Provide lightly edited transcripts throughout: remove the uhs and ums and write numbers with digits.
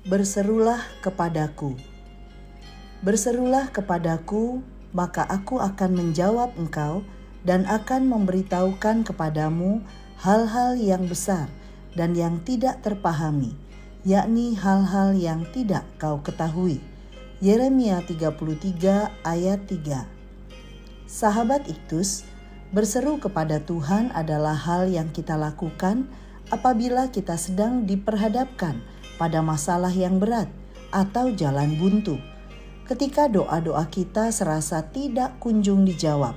Berserulah kepadaku. Berserulah kepadaku, maka aku akan menjawab engkau dan akan memberitahukan kepadamu hal-hal yang besar dan yang tidak terpahami, yakni hal-hal yang tidak kau ketahui. Yeremia 33 ayat 3. Sahabat Iktus, berseru kepada Tuhan adalah hal yang kita lakukan apabila kita sedang diperhadapkan pada masalah yang berat atau jalan buntu. Ketika doa-doa kita serasa tidak kunjung dijawab,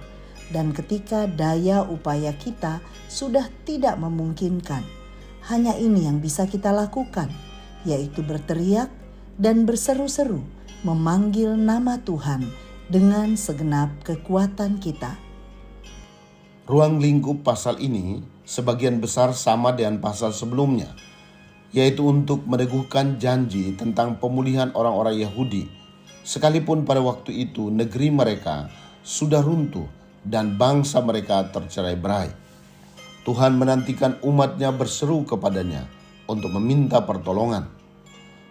dan ketika daya upaya kita sudah tidak memungkinkan. Hanya ini yang bisa kita lakukan, yaitu berteriak dan berseru-seru, memanggil nama Tuhan dengan segenap kekuatan kita. Ruang lingkup pasal ini sebagian besar sama dengan pasal sebelumnya, yaitu untuk meneguhkan janji tentang pemulihan orang-orang Yahudi, sekalipun pada waktu itu negeri mereka sudah runtuh dan bangsa mereka tercerai-berai. Tuhan menantikan umatnya berseru kepadanya untuk meminta pertolongan.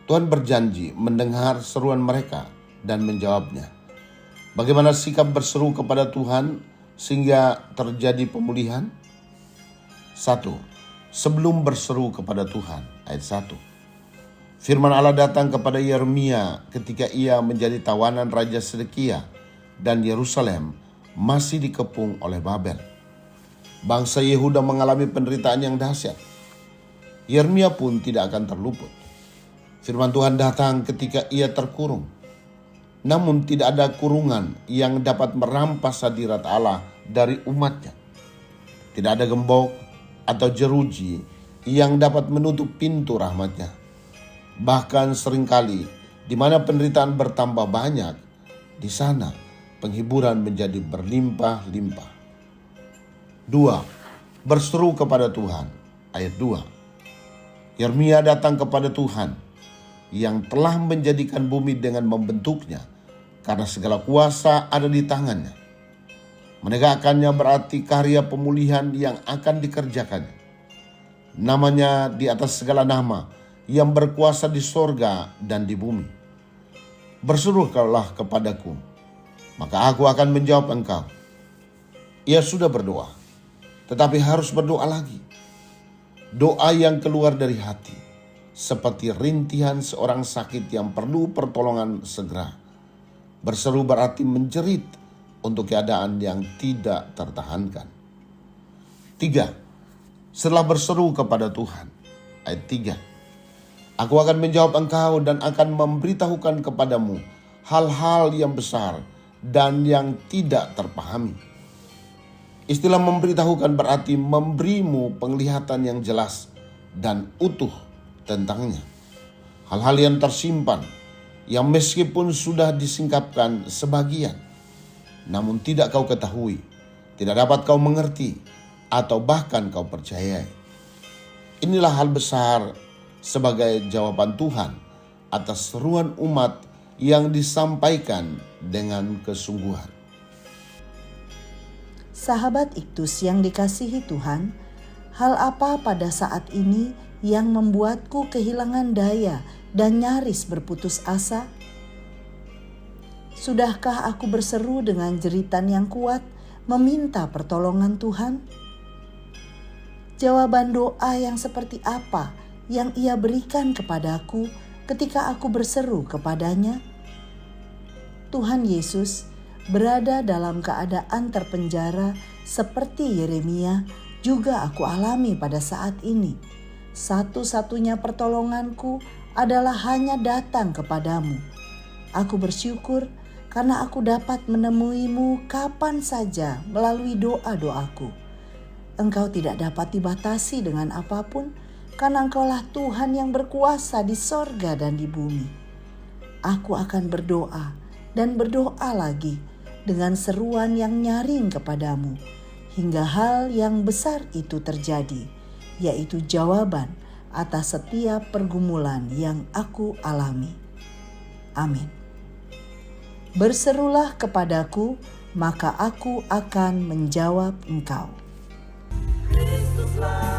Tuhan berjanji mendengar seruan mereka dan menjawabnya. Bagaimana sikap berseru kepada Tuhan sehingga terjadi pemulihan? 1. Sebelum berseru kepada Tuhan, ayat 1. Firman Allah datang kepada Yeremia ketika ia menjadi tawanan Raja Sedekia dan Yerusalem masih dikepung oleh Babel. Bangsa Yehuda mengalami penderitaan yang dahsyat. Yeremia pun tidak akan terluput. Firman Tuhan datang ketika ia terkurung. Namun tidak ada kurungan yang dapat merampas hadirat Allah dari umatnya. Tidak ada gembok atau jeruji yang dapat menutup pintu rahmatnya. Bahkan seringkali di mana penderitaan bertambah banyak, di sana penghiburan menjadi berlimpah-limpah. 2. Berseru kepada Tuhan, ayat 2. Yeremia datang kepada Tuhan yang telah menjadikan bumi dengan membentuknya, karena segala kuasa ada di tangannya. Menegakkannya berarti karya pemulihan yang akan dikerjakannya. Namanya di atas segala nama, yang berkuasa di sorga dan di bumi. Berserulah kepadaku, maka aku akan menjawab engkau. Ia sudah berdoa, tetapi harus berdoa lagi. Doa yang keluar dari hati, seperti rintihan seorang sakit yang perlu pertolongan segera. Berseru berarti menjerit untuk keadaan yang tidak tertahankan. 3. Setelah berseru kepada Tuhan, ayat 3. Aku akan menjawab engkau dan akan memberitahukan kepadamu hal-hal yang besar dan yang tidak terpahami. Istilah memberitahukan berarti memberimu penglihatan yang jelas dan utuh tentangnya. Hal-hal yang tersimpan, yang meskipun sudah disingkapkan sebagian, namun tidak kau ketahui, tidak dapat kau mengerti, atau bahkan kau percayai. Inilah hal besar sebagai jawaban Tuhan atas seruan umat yang disampaikan dengan kesungguhan. Sahabat Iktus yang dikasihi Tuhan, hal apa pada saat ini yang membuatku kehilangan daya dan nyaris berputus asa? Sudahkah aku berseru dengan jeritan yang kuat, meminta pertolongan Tuhan? Jawaban doa yang seperti apa yang Ia berikan kepadaku ketika aku berseru kepadanya? Tuhan Yesus berada dalam keadaan terpenjara seperti Yeremia juga aku alami pada saat ini. Satu-satunya pertolonganku adalah hanya datang kepadamu. Aku bersyukur karena aku dapat menemuimu kapan saja melalui doa-doaku. Engkau tidak dapat dibatasi dengan apapun, karena Engkaulah Tuhan yang berkuasa di sorga dan di bumi. Aku akan berdoa dan berdoa lagi dengan seruan yang nyaring kepadamu, hingga hal yang besar itu terjadi, yaitu jawaban atas setiap pergumulan yang aku alami. Amin. Berserulah kepadaku, maka aku akan menjawab engkau. Kristuslah